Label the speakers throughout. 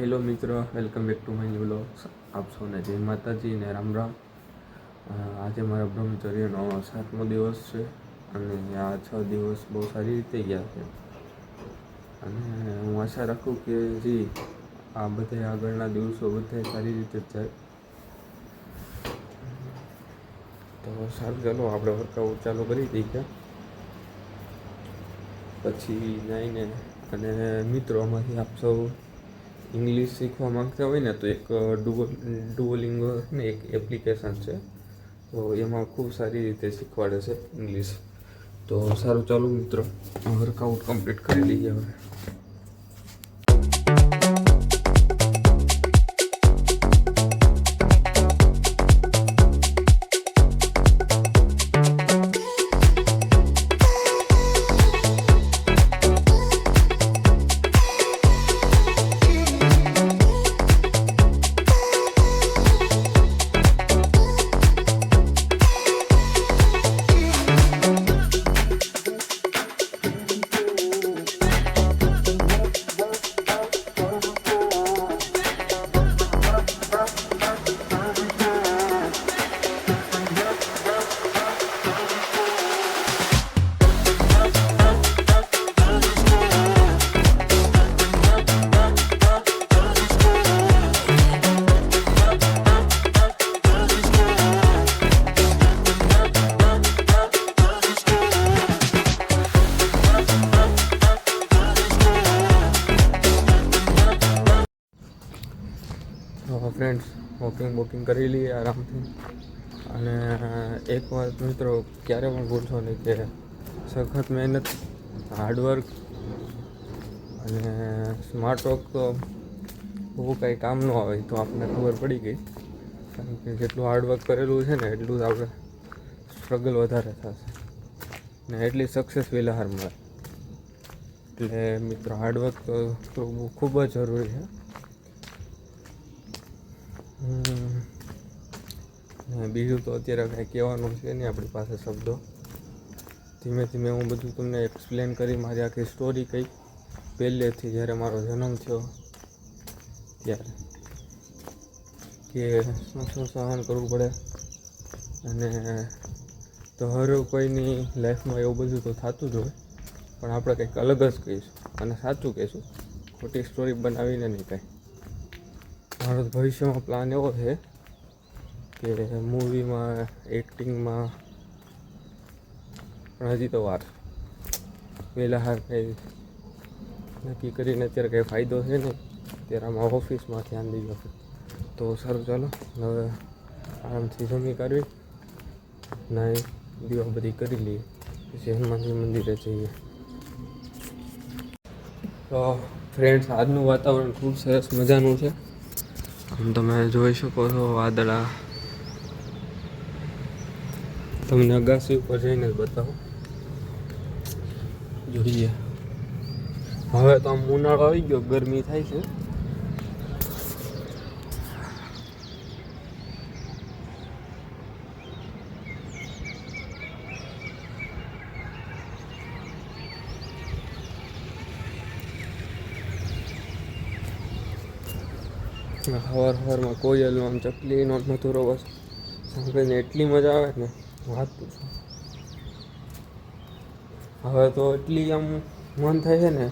Speaker 1: Hello મિત્ર, welcome back to my new vlogs. આપ સૌને જય માતાજી ને રામ રામ. આજે મારા બ્રહ્મચર્યનો 7મો દિવસ છે અને આ 6 દિવસ બહુ સારી રીતે ગયા છે અને હું આશા રાખું કે આ બધા આગળના દિવસો બધા સારી રીતે જ જાય. તો સારું, ચાલો આપણે વર્કઆઉટ ચાલુ કરી દઈએ. પછી જઈને અને મિત્રો આમાંથી આપ સૌ ઇંગ્લિશ શીખવા માંગતા હોય ને તો એક ડુઓલિંગો ને એક એપ્લિકેશન છે, તો એમાં ખૂબ સારી રીતે શીખવાડે છે ઇંગ્લિશ. તો સારું, ચાલો મિત્રો વર્કઆઉટ કમ્પ્લીટ કરી લઈએ હવે. ફ્રેન્ડ્સ, વોકિંગ કરી લઈએ આરામથી. અને એક વાત મિત્રો, ક્યારે પણ ભૂલશો નહીં કે સખત મહેનત, હાર્ડવર્ક અને સ્માર્ટ વર્ક તો બહુ કાંઈ કામ ન આવે, તો આપણને ખબર પડી ગઈ. કારણ કે જેટલું હાર્ડવર્ક કરેલું છે ને એટલું જ આપણે સ્ટ્રગલ વધારે થશે ને એટલી સક્સેસ વહેલા મળે. એટલે મિત્રો હાર્ડવર્ક તો ખૂબ જ જરૂરી છે. બીજું તો અત્યારે કાંઈ કહેવાનું છે નહીં આપણી પાસે શબ્દો. ધીમે ધીમે હું બધું તમને એક્સપ્લેન કરી મારી આખી સ્ટોરી કહી, પહેલેથી જ્યારે મારો જન્મ થયો ત્યારે કે શું સહન કરવું પડે. અને તો હર કોઈની લાઈફમાં એવું બધું તો થતું જ હોય, પણ આપણે કંઈક અલગ જ કહીશું અને સાચું કહીશું, ખોટી સ્ટોરી બનાવીને નહીં કાંઈ. મારો ભવિષ્યમાં પ્લાન એવો છે કે મૂવીમાં, એક્ટિંગમાં, પણ હજી તો વાર. વહેલા કંઈ નક્કી કરીને અત્યારે કંઈ ફાયદો છે નહીં, ત્યારે આમાં ઓફિસમાં ધ્યાન દઈ જશે. તો સારું, ચાલો હવે આરામથી જમી કરવી, નાહી દીવા બધી કરી લઈએ, પછી હનુમાનજી મંદિરે જઈએ. તો ફ્રેન્ડ્સ, આજનું વાતાવરણ ખૂબ સરસ મજાનું છે. આમ તમે જોઈ શકો છો વાદળા. તમને અગાસી ઉપર જઈને જ બતાવું. જોઈએ, હવે તો આમ ઉનાળો આવી ગયો, ગરમી થાય છે. સવારમાં કોયલનો આમ ચકલીનો મધુરો અવાજ સાંભળીને એટલી મજા આવે ને વાત પૂછો. હવે તો એટલી આમ મન થાય છે ને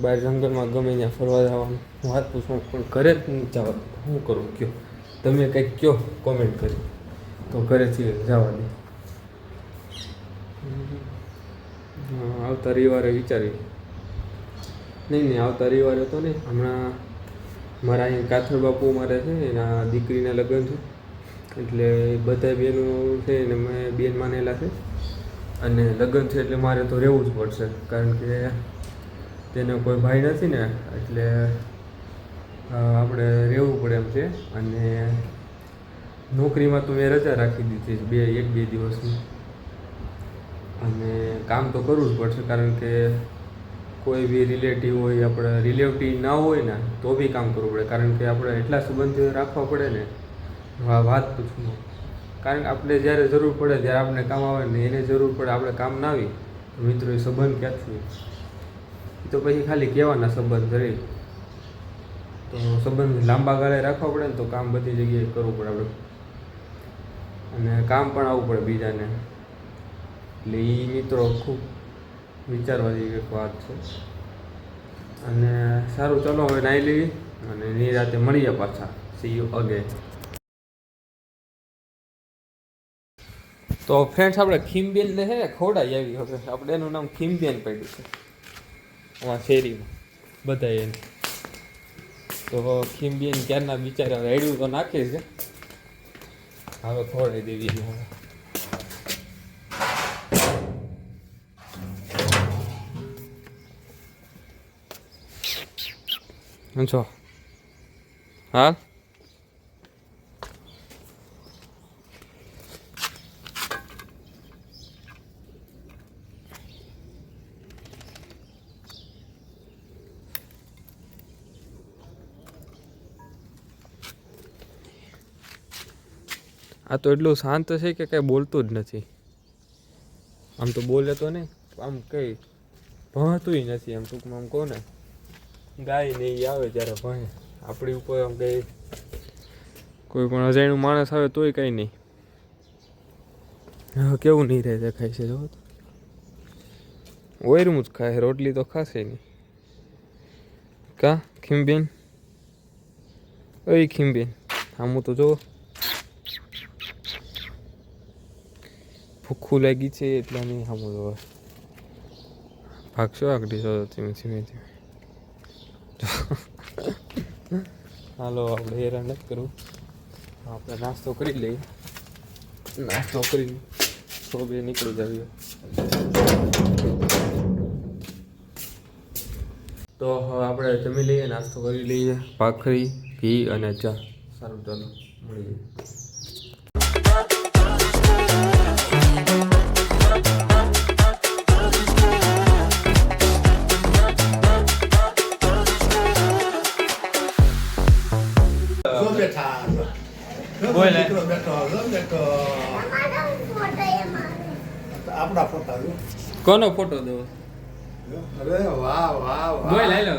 Speaker 1: બહાર જંગલમાં ગમે ત્યાં ફરવા જવાનું, વાત પૂછો. પણ ઘરે જ નહીં જવા, શું કરું કયો? તમે કંઈક કહો કોમેન્ટ કરી, તો ઘરેથી જવા દે. આવતા રવિવારે વિચારી, નહીં આવતા રવિવારે તો નહીં, હમણાં મારા અહીં કાથર બાપુ મારે છે, એના દીકરીના લગ્ન છે, એટલે બધા બહેનો છે ને મેં બેન માનેલા છે અને લગ્ન છે એટલે મારે તો રહેવું જ પડશે. કારણ કે તેને કોઈ ભાઈ નથી ને, એટલે આપણે રહેવું પડે એમ છે. અને નોકરીમાં તો મેં રજા રાખી દીધી છે 1-2 દિવસની, અને કામ તો કરવું જ પડશે. કારણ કે કોઈ બી રિલેટિવ હોય, આપણે રિલેટિવ ના હોય ને તો બી કામ કરવું પડે. કારણ કે આપણે એટલા સંબંધો રાખવા પડે ને, વાત પૂછવું. કારણ કે આપણે જ્યારે જરૂર પડે ત્યારે આપણે કામ આવે ને, એને જરૂર પડે આપણે કામ ના આવી તો મિત્રો એ સંબંધ ક્યાંથી? એ તો પછી ખાલી કહેવાના સંબંધ રહી. તો સંબંધ લાંબા ગાળે રાખવા પડે ને તો કામ બધી જગ્યાએ કરવું પડે આપણે, અને કામ પણ આવવું પડે બીજાને. એટલે એ મિત્રો ખૂબ વિચારવા જેવી એક વાત છે. અને સારું, ચલો હવે નાહી લેવી અને નિરાતે મળીએ પાછા. C you again. તો ફ્રેન્ડ્સ, આપણે ખીમબેનને છે ને ખવડાવી આવી. હવે આપણે એનું નામ ખીમબેન પાડ્યું છે અમારા શેરીમાં બધા એને. તો ખીમબેન ક્યારના બિચારા રેડ્યું તો નાખે છે, હવે ખવડાવી દેવી. હવે છો હા, આ તો એટલું શાંત છે કે કંઈ બોલતું જ નથી. આમ તો બોલે તો નહીં, આમ કંઈ ભણતુંય નથી. એમ ટૂંકમાં આમ કહો ને, ગાય ને એ આવે ત્યારે ભણે. આપણી ઉપર આમ કંઈ કોઈ પણ અજાણ્યું માણસ આવે તોય કંઈ નહીં. હા, કેવું નહીં રહે દેખાય છે જો. ઓયરું જ ખાય, રોટલી તો ખાશે નહીં. કા ખીમબેન? ઓય ખીમબેન, આમ તો જો ભૂખું લાગી છે એટલે નહીં સામું જોવા. ભાગશો આગળ જો ધીમે ધીમે ધીમે. હાલો, આપણે હેરાન નથી કરવું, આપણે નાસ્તો કરી લઈએ. નાસ્તો કરી તો બે નીકળી જાવીએ. તો હવે આપણે જમી લઈએ, નાસ્તો કરી લઈએ. ભાખરી, ઘી અને ચા. સારું, ચાલો મળીએ. બોલે
Speaker 2: આપણા ફોટા
Speaker 1: કોનો ફોટો દો?
Speaker 2: અરે વાહ વાહ
Speaker 1: બોલ હાલો,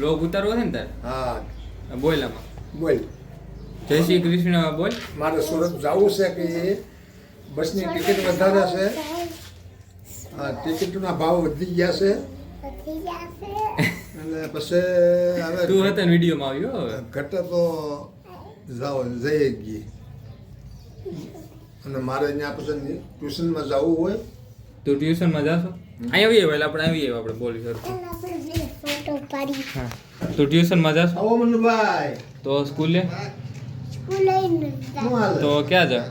Speaker 1: લોગ ઉતારવો છે ને તાર?
Speaker 2: હા
Speaker 1: બોલ આમાં,
Speaker 2: બોલ.
Speaker 1: જય શ્રી કૃષ્ણ બોલ.
Speaker 2: મારે સુરત જવું છે કે બસની ટિકિટ વધારે છે, ટિકિટના ભાવ વધી ગયા છે અને પછી હવે
Speaker 1: તું હતા વિડીયોમાં આવ્યો, હવે
Speaker 2: ઘટે તો જાઓ જઈ ગઈ. અને મારે અહીંયા પછી ટ્યુશનમાં જવું હોય.
Speaker 1: તું ટ્યુશનમાં જાશો? અહીં આવીએ ભાઈ, આપણે આવીએ, આપણે બોલી સર. હા, તું ટ્યુશનમાં જાશો?
Speaker 2: આવો મનુભાઈ.
Speaker 1: તો સ્કૂલે
Speaker 2: શું હાલે?
Speaker 1: તો ક્યાં જા?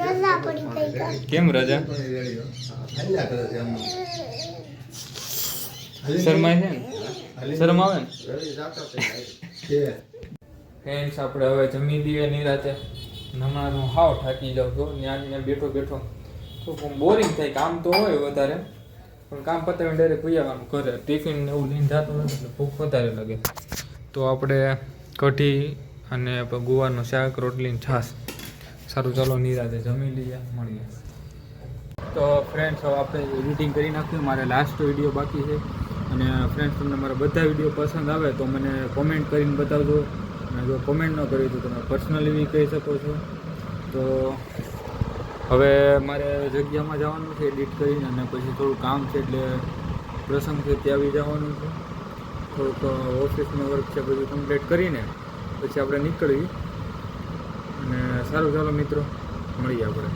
Speaker 3: રજા પડી ગઈ.
Speaker 1: કેમ રજા?
Speaker 2: હાલ્યા કરે છે આમ.
Speaker 1: શરમાય છે ને? શરમ આવે ને?
Speaker 2: કે
Speaker 1: ફ્રેન્ડ્સ, આપણે હવે જમી દઈએ નિરાતે. હમણાં હું હાવ થાકી જાઉં છું. ત્યાં બેઠો બેઠો તો બોરિંગ થાય. કામ તો હોય વધારે, પણ કામ પતાવીને ડાયરેક્ટ ભઈ આવવાનું ઘરે. ટિફિન ને એવું લઈને જતો નથી એટલે ભૂખ વધારે લાગે. તો આપણે કઢી અને ગુવારનું શાક, રોટલી ને છાશ. સારું, ચાલો નિરાતે જમી લઈએ, મળીએ. તો ફ્રેન્ડ્સ, હવે આપણે એડિટિંગ કરી નાખ્યું. મારે લાસ્ટ વિડીયો બાકી છે. અને ફ્રેન્ડ્સ, તમને મારા બધા વિડીયો પસંદ આવે તો મને કોમેન્ટ કરીને બતાવજો. અને જો કોમેન્ટ ન કરી તો તમે પર્સનલી બી કહી શકો છો. તો હવે મારે જગ્યામાં જવાનું છે એડિટ કરીને, અને પછી થોડું કામ છે એટલે પ્રસંગ છે ત્યાં બી જવાનું છે. થોડુંક ઓફિસનું વર્ક છે બધું કમ્પ્લીટ કરીને પછી આપણે નીકળવી. અને સારું, ચાલો મિત્રો મળીએ આપણે.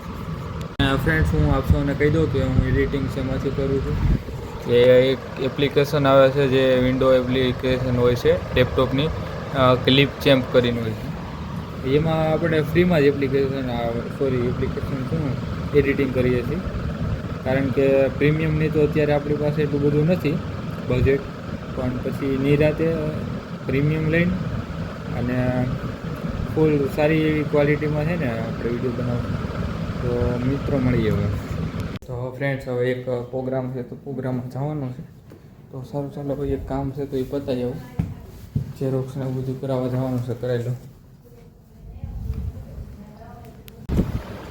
Speaker 1: ફ્રેન્ડ્સ, હું આપ સૌને કહી દઉં કે હું એડિટિંગ શેમાંથી કરું છું. એ એક એપ્લિકેશન આવે છે જે વિન્ડો એપ્લિકેશન હોય છે લેપટોપની, ક્લિપ ચેમ્પ કરીને હોય છે. એમાં આપણે ફ્રીમાં જ એપ્લિકેશન શું એડિટિંગ કરીએ છીએ. કારણ કે પ્રીમિયમની તો અત્યારે આપણી પાસે એટલું બધું નથી બજેટ, પણ પછી નિરાતે પ્રીમિયમ લઈને અને ફૂલ સારી એવી ક્વોલિટીમાં છે ને આપણે વિડીયો બનાવશું. તો મિત્રો મળીએ હવે. તો ફ્રેન્ડ્સ, હવે એક પ્રોગ્રામ છે તો પ્રોગ્રામમાં જવાનું છે. તો સારું, ચાલો ભાઈ, એક કામ છે તો એ પતાવી આવું. ઝેરોક્સ ને બધું કરાવવા જવાનું છે, કરાવી લઉં.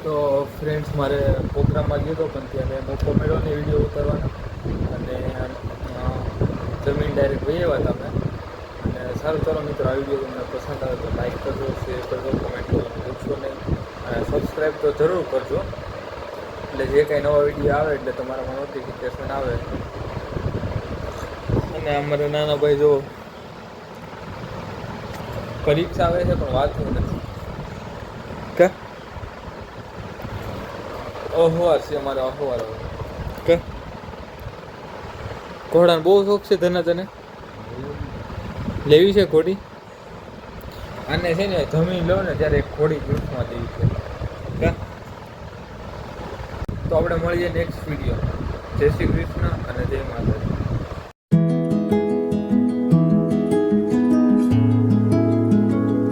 Speaker 1: તો ફ્રેન્ડ્સ, મારે પ્રોગ્રામમાં ગયો હતો પણ ત્યાં મેં મોકો મળ્યો ને વિડીયો ઉતારવાનો, અને જમીન ડાયરેક્ટ વહી આવ્યા હતા અમે. અને સારું ચાલો મિત્રો, આ વિડીયો તમને પસંદ આવે તો લાઈક કરજો, શેર કરજો, કમેન્ટ કરવાનું ભૂલશો નહીં અને સબસ્ક્રાઈબ તો જરૂર કરજો, એટલે જે કાંઈ નવા વિડીયો આવે એટલે તમારામાં નોટિફિકેશન આવે. અને અમારા નાના ભાઈ જો પરીક્ષા આવે છે પણ વાંચવું નથી કે અહવાર છે અમારે, અહવાર કે ઘોડાનો બહુ શોખ છે ધના તને લેવી છે ઘોડી? આને છે ને જમીન લો ને ત્યારે એક ઘોડી ગિફ્ટમાં દેવી છે કે. તો આપણે મળીએ નેક્સ્ટ વિડીયો. જય શ્રી કૃષ્ણ અને જય માતા.